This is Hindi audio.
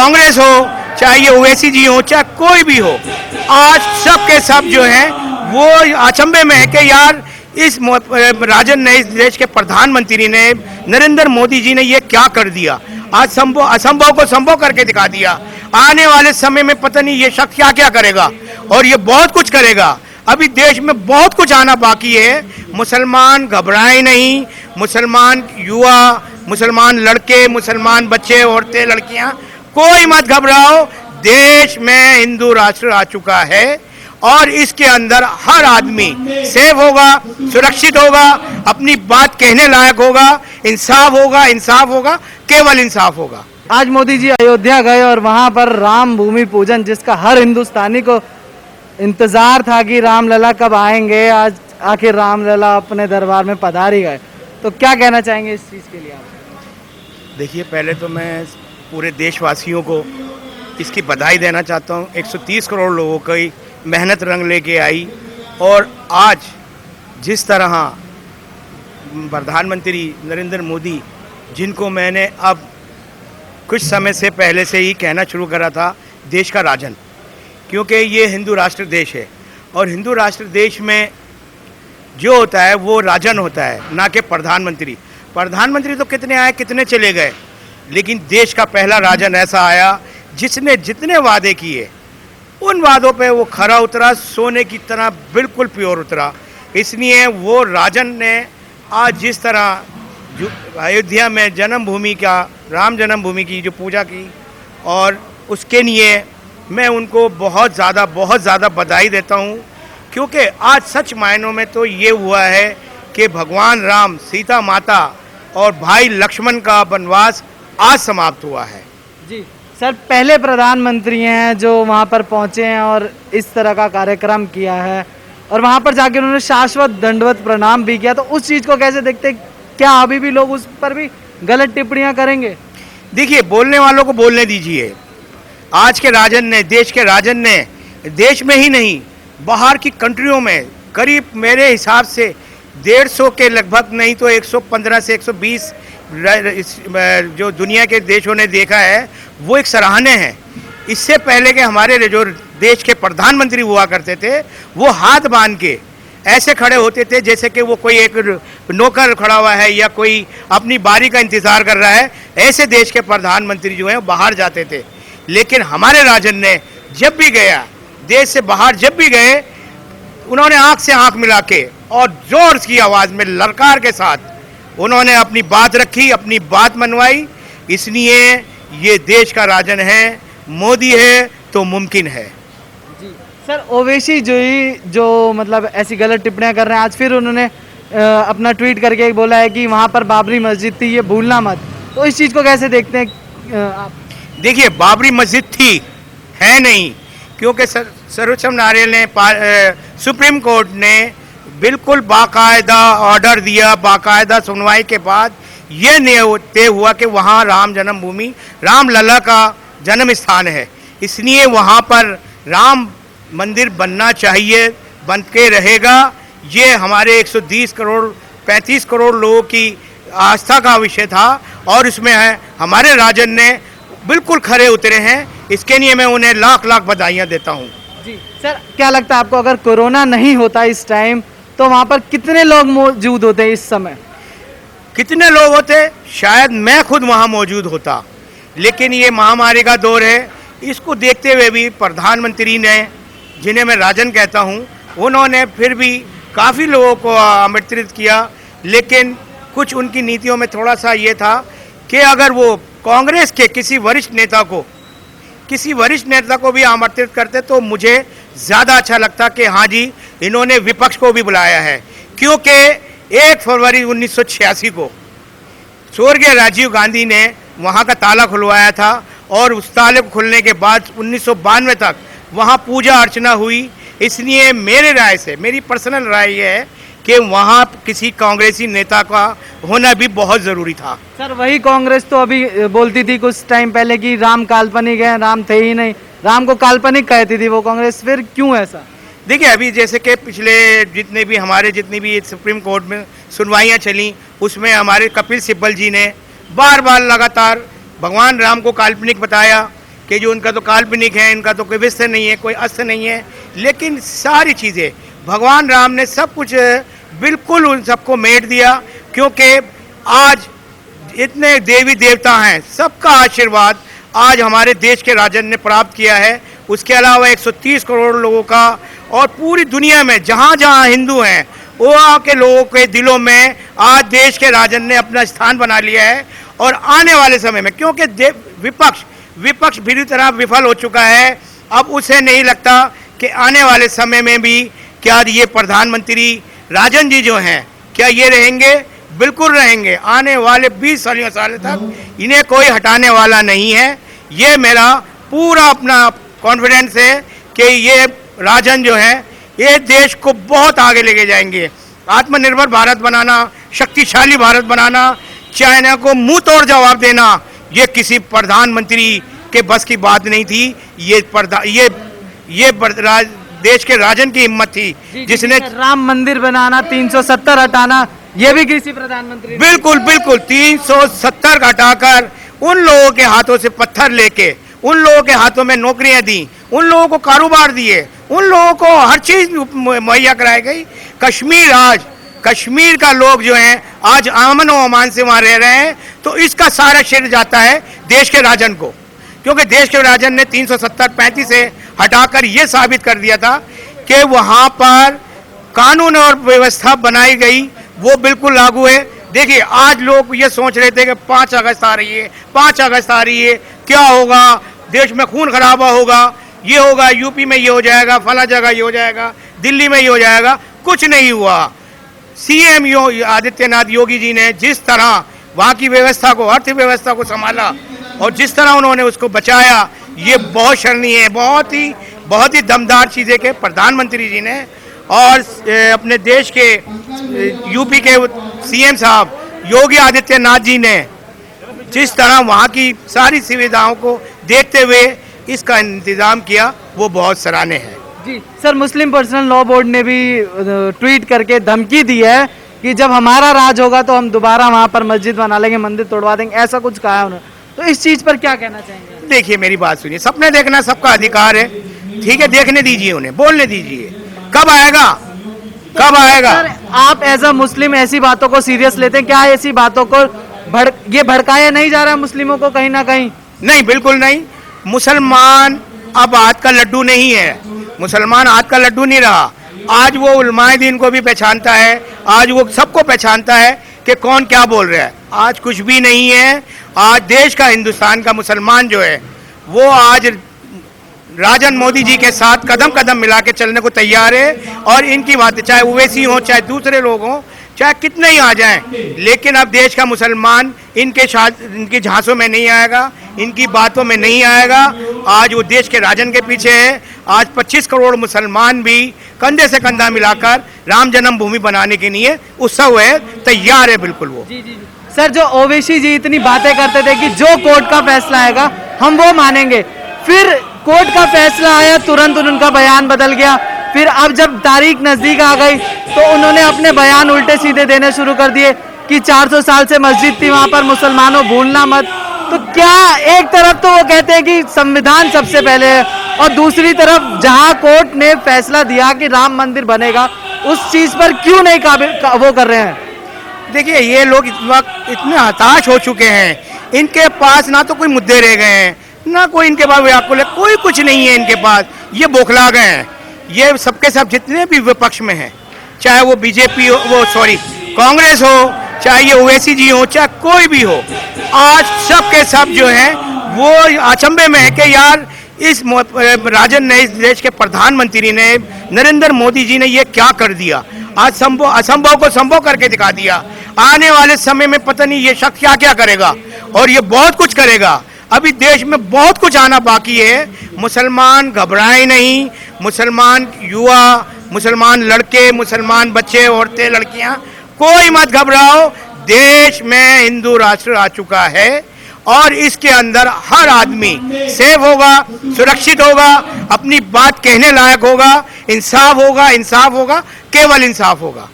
कांग्रेस हो, चाहे ये ओवैसी जी हो, चाहे कोई भी हो, आज सब के सब जो हैं वो अचंभे में है कि यार इस राजन ने, इस देश के प्रधानमंत्री ने, नरेंद्र मोदी जी ने ये क्या कर दिया। आज असंभव को संभव करके दिखा दिया। आने वाले समय में पता नहीं ये शख्स क्या क्या करेगा, और ये बहुत कुछ करेगा। अभी देश में बहुत कुछ आना बाकी है। मुसलमान घबराए नहीं, मुसलमान युवा, मुसलमान लड़के, मुसलमान बच्चे, औरतें, लड़कियां, कोई मत घबराओ। देश में हिंदू राष्ट्र आ चुका है और इसके अंदर हर आदमी सेफ होगा, सुरक्षित होगा, अपनी बात कहने लायक होगा, इंसाफ होगा, केवल इंसाफ होगा। आज मोदी जी अयोध्या गए और वहां पर राम भूमि पूजन, जिसका हर हिंदुस्तानी को इंतजार था कि रामलला कब आएंगे, आज आखिर रामलला अपने दरबार में पधार ही गए। तो क्या कहना चाहेंगे इस चीज़ के लिए आप? देखिए, पहले तो मैं पूरे देशवासियों को इसकी बधाई देना चाहता हूँ। 130 करोड़ लोगों की मेहनत रंग लेके आई, और आज जिस तरह प्रधानमंत्री नरेंद्र मोदी, जिनको मैंने अब कुछ समय से पहले से ही कहना शुरू करा था देश का राजन, क्योंकि ये हिंदू राष्ट्र देश है, और हिंदू राष्ट्र देश में जो होता है वो राजन होता है, ना कि प्रधानमंत्री। प्रधानमंत्री तो कितने आए, कितने चले गए, लेकिन देश का पहला राजन ऐसा आया जिसने जितने वादे किए उन वादों पे वो खरा उतरा, सोने की तरह बिल्कुल प्योर उतरा। इसलिए वो राजन ने आज जिस तरह अयोध्या में जन्मभूमि का, राम जन्मभूमि की जो पूजा की, और उसके लिए मैं उनको बहुत ज़्यादा बधाई देता हूँ। क्योंकि आज सच मायनों में तो ये हुआ है कि भगवान राम, सीता माता और भाई लक्ष्मण का वनवास आज समाप्त हुआ है। जी सर, पहले प्रधानमंत्री हैं जो वहां पर पहुंचे हैं और इस तरह का कार्यक्रम किया है, और वहां पर जाकर उन्होंने शाश्वत दंडवत प्रणाम भी किया। तो उस चीज़ को कैसे देखते हैं? क्या अभी भी लोग उस पर भी गलत टिप्पणियां करेंगे? देखिए, बोलने वालों को बोलने दीजिए। आज के राजन ने, देश के राजन ने, देश में ही नहीं बाहर की कंट्रियों में करीब मेरे हिसाब से 150 के लगभग, नहीं तो 115 से 120 जो दुनिया के देशों ने देखा है वो एक सराहनीय है। इससे पहले के हमारे जो देश के प्रधानमंत्री हुआ करते थे, वो हाथ बांध के ऐसे खड़े होते थे जैसे कि वो कोई एक नौकर खड़ा हुआ है या कोई अपनी बारी का इंतज़ार कर रहा है। ऐसे देश के प्रधानमंत्री जो हैं बाहर जाते थे। लेकिन हमारे राजन ने जब भी गया, देश से बाहर जब भी गए, उन्होंने आंख से आंख मिला के और जोर की आवाज़ में, ललकार के साथ उन्होंने अपनी बात रखी, अपनी बात मनवाई। इसलिए ये देश का राजन है, मोदी है तो मुमकिन है। जी सर, ओवैसी जो मतलब ऐसी गलत टिप्पणियां कर रहे हैं, आज फिर उन्होंने अपना ट्वीट करके बोला है कि वहां पर बाबरी मस्जिद थी, ये भूलना मत। तो इस चीज़ को कैसे देखते हैं आप? देखिए, बाबरी मस्जिद थी, है नहीं, क्योंकि सर्वोच्च न्यायालय ने, सुप्रीम कोर्ट ने बिल्कुल बाकायदा ऑर्डर दिया, बाकायदा सुनवाई के बाद ये तय हुआ कि वहाँ राम जन्मभूमि, रामलला का जन्म स्थान है। इसलिए वहाँ पर राम मंदिर बनना चाहिए, बन के रहेगा। ये हमारे 120 करोड़ 35 करोड़ लोगों की आस्था का विषय था, और इसमें हमारे राजन ने बिल्कुल खरे उतरे हैं। इसके लिए मैं उन्हें लाख बधाइयाँ देता हूँ। जी सर, क्या लगता है आपको, अगर कोरोना नहीं होता इस टाइम तो वहाँ पर कितने लोग मौजूद होते इस समय? कितने लोग होते? शायद मैं खुद वहाँ मौजूद होता। लेकिन ये महामारी का दौर है, इसको देखते हुए भी प्रधानमंत्री ने, जिन्हें मैं राजन कहता हूँ, उन्होंने फिर भी काफ़ी लोगों को आमंत्रित किया। लेकिन कुछ उनकी नीतियों में थोड़ा सा ये था कि अगर वो कांग्रेस के किसी वरिष्ठ नेता को भी आमंत्रित करते तो मुझे ज़्यादा अच्छा लगता कि हाँ जी, इन्होंने विपक्ष को भी बुलाया है। क्योंकि 1 फरवरी 1986 को स्वर्गीय राजीव गांधी ने वहाँ का ताला खुलवाया था, और उस ताले को खुलने के बाद 1992 तक वहाँ पूजा अर्चना हुई। इसलिए मेरे राय से, मेरी पर्सनल राय ये है कि वहाँ किसी कांग्रेसी नेता का होना भी बहुत ज़रूरी था। सर, वही कांग्रेस तो अभी बोलती थी कुछ टाइम पहले कि राम काल्पनिक है, राम थे ही नहीं, राम को काल्पनिक कहती थी वो कांग्रेस। फिर क्यों ऐसा? देखिए, अभी जैसे कि पिछले जितनी भी सुप्रीम कोर्ट में सुनवाइयाँ चली, उसमें हमारे कपिल सिब्बल जी ने बार बार लगातार भगवान राम को काल्पनिक बताया। कि जो उनका तो काल्पनिक है, इनका तो कोई विस्त नहीं है, कोई अस्त्र नहीं है, लेकिन सारी चीज़ें भगवान राम ने सब कुछ बिल्कुल उन सबको मेट दिया, क्योंकि आज इतने देवी देवता हैं, सबका आशीर्वाद आज हमारे देश के राजन ने प्राप्त किया है। उसके अलावा 130 करोड़ लोगों का और पूरी दुनिया में जहाँ जहाँ हिंदू हैं वहाँ के लोगों के दिलों में आज देश के राजन ने अपना स्थान बना लिया है। और आने वाले समय में, क्योंकि विपक्ष बुरी तरह विफल हो चुका है, अब उसे नहीं लगता कि आने वाले समय में भी क्या ये प्रधानमंत्री राजन जी जो हैं क्या ये रहेंगे? बिल्कुल रहेंगे। आने वाले 20 साल तक इन्हें कोई हटाने वाला नहीं है। ये मेरा पूरा अपना कॉन्फिडेंस है कि ये राजन जो है ये देश को बहुत आगे लेके जाएंगे। आत्मनिर्भर भारत बनाना, शक्तिशाली भारत बनाना, चाइना को मुंह तोड़ जवाब देना, ये किसी प्रधानमंत्री के बस की बात नहीं थी। ये देश के राजन की हिम्मत थी जिसने राम मंदिर बनाना, 370 हटाना, ये भी किसी प्रधानमंत्री बिल्कुल 370 हटाकर उन लोगों के हाथों से पत्थर लेके उन लोगों के हाथों में नौकरियां दी, उन लोगों को कारोबार दिए, उन लोगों को हर चीज मुहैया कराई गई। कश्मीर का लोग जो हैं आज अमन व अमान से वहां रह रहे हैं, तो इसका सारा श्रेय जाता है देश के राजन को, क्योंकि देश के राजन ने 370-35 से हटाकर यह साबित कर दिया था कि वहां पर कानून और व्यवस्था बनाई गई वो बिल्कुल लागू है। देखिए आज लोग ये सोच रहे थे कि 5 अगस्त आ रही है, 5 अगस्त आ रही है, क्या होगा, देश में खून खराबा होगा, ये होगा, यूपी में ये हो जाएगा, फला जगह ये हो जाएगा, दिल्ली में ये हो जाएगा। कुछ नहीं हुआ। सीएम आदित्यनाथ योगी जी ने जिस तरह वहाँ की व्यवस्था को, अर्थव्यवस्था को संभाला और जिस तरह उन्होंने उसको बचाया, ये बहुत शर्नीय है। बहुत ही दमदार चीज़ें के प्रधानमंत्री जी ने और अपने देश के यूपी के सीएम साहब योगी आदित्यनाथ जी ने जिस तरह वहाँ की सारी सुविधाओं को देखते हुए इसका इंतजाम किया, वो बहुत सराहनीय है। जी सर, मुस्लिम पर्सनल लॉ बोर्ड ने भी ट्वीट करके धमकी दी है कि जब हमारा राज होगा तो हम दोबारा वहाँ पर मस्जिद बना लेंगे, मंदिर तोड़वा देंगे, ऐसा कुछ कहा है उन्होंने। तो इस चीज़ पर क्या कहना चाहेंगे? देखिए मेरी बात सुनिए, सपने देखना सबका अधिकार है, ठीक है, देखने दीजिए, उन्हें बोलने दीजिए। कब आएगा? सर, आप एज अ मुस्लिम ऐसी बातों को सीरियस लेते हैं? क्या ऐसी बातों को ये भड़काया नहीं जा रहा है मुस्लिमों को कहीं ना कहीं? नहीं, बिल्कुल नहीं। मुसलमान अब हाथ का लड्डू नहीं है, मुसलमान हाथ का लड्डू नहीं रहा। आज वो उलमाए दीन को भी पहचानता है, आज वो सबको पहचानता है कि कौन क्या बोल रहा है। आज कुछ भी नहीं है। आज देश का, हिंदुस्तान का मुसलमान जो है वो आज राजन मोदी जी के साथ कदम कदम मिला के चलने को तैयार है। और इनकी बातें चाहे ओवैसी हो, चाहे दूसरे लोग हों, चाहे कितने ही आ जाएं, लेकिन अब देश का मुसलमान इनके झांसों में नहीं आएगा, इनकी बातों में नहीं आएगा। आज वो देश के राजन के पीछे है। आज 25 करोड़ मुसलमान भी कंधे से कंधा मिलाकर राम जन्मभूमि बनाने के लिए उत्सव है, तैयार है बिल्कुल वो। जी। सर, जो ओवैसी जी इतनी बातें करते थे कि जो कोर्ट का फैसला आएगा हम वो मानेंगे, फिर कोर्ट का फैसला आया, तुरंत उनका बयान बदल गया। फिर अब जब तारीख नजदीक आ गई तो उन्होंने अपने बयान उल्टे सीधे देने शुरू कर दिए कि 400 साल से मस्जिद थी वहां पर, मुसलमानों भूलना मत। तो क्या एक तरफ तो वो कहते हैं कि संविधान सबसे पहले है, और दूसरी तरफ जहां कोर्ट ने फैसला दिया कि राम मंदिर बनेगा, उस चीज पर क्यों नहीं वो कर रहे हैं? देखिए ये लोग इस वक्त इतने हताश हो चुके हैं, इनके पास ना तो कोई मुद्दे रह गए हैं, ना कोई इनके पास व्याकुल है, कोई कुछ नहीं है इनके पास। ये बौखला गए हैं। ये सबके सब जितने भी विपक्ष में हैं, चाहे वो बीजेपी हो, कांग्रेस हो, चाहे ये ओवैसी जी हो, चाहे कोई भी हो, आज सब के सब जो हैं वो अचंभे में है कि यार इस राजन ने, इस देश के प्रधानमंत्री ने, नरेंद्र मोदी जी ने ये क्या कर दिया। आज असंभव को संभव करके दिखा दिया। आने वाले समय में पता नहीं ये शख्स क्या क्या करेगा, और ये बहुत कुछ करेगा। अभी देश में बहुत कुछ आना बाकी है। मुसलमान घबराए नहीं, मुसलमान युवा, मुसलमान लड़के, मुसलमान बच्चे, औरतें, लड़कियां, कोई मत घबराओ। देश में हिंदू राष्ट्र आ चुका है और इसके अंदर हर आदमी सेफ होगा, सुरक्षित होगा, अपनी बात कहने लायक होगा, इंसाफ होगा, केवल इंसाफ होगा।